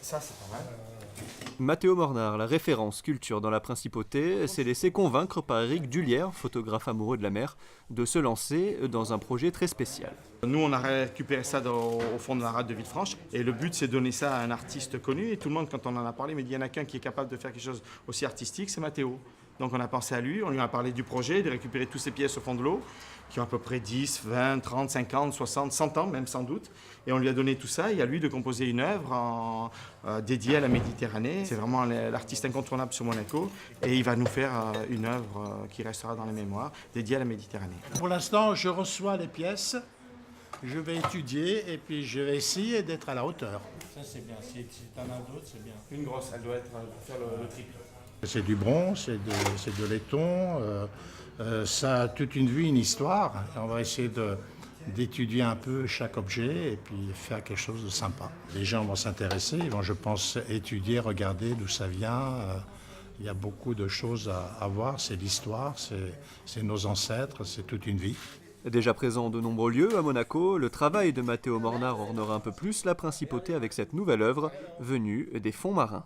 Ça, c'est pas mal. Matteo Mornar, la référence sculpture dans la principauté, s'est laissé convaincre par Éric Dulière, photographe amoureux de la mer, de se lancer dans un projet très spécial. Nous, on a récupéré ça au fond de la rade de Villefranche. Et le but, c'est de donner ça à un artiste connu. Et tout le monde, quand on en a parlé, m'a dit il y en a qu'un qui est capable de faire quelque chose aussi artistique, c'est Matteo. Donc on a pensé à lui, on lui a parlé du projet, de récupérer toutes ces pièces au fond de l'eau, qui ont à peu près 10, 20, 30, 50, 60, 100 ans, même sans doute. Et on lui a donné tout ça, et à lui de composer une œuvre dédiée à la Méditerranée. C'est vraiment l'artiste incontournable sur Monaco. Et il va nous faire une œuvre qui restera dans les mémoires, dédiée à la Méditerranée. Pour l'instant, je reçois les pièces, je vais étudier et puis je vais essayer d'être à la hauteur. Ça c'est bien, si t'en as d'autres, c'est bien. Une grosse, elle doit faire le triple. C'est du bronze, c'est de laiton, ça a toute une vie, une histoire. Et on va essayer d'étudier un peu chaque objet et puis faire quelque chose de sympa. Les gens vont s'intéresser, ils vont, je pense, étudier, regarder d'où ça vient. Il y a beaucoup de choses à voir, c'est l'histoire, c'est nos ancêtres, c'est toute une vie. Déjà présent en de nombreux lieux à Monaco, le travail de Matteo Mornar ornera un peu plus la principauté avec cette nouvelle œuvre venue des fonds marins.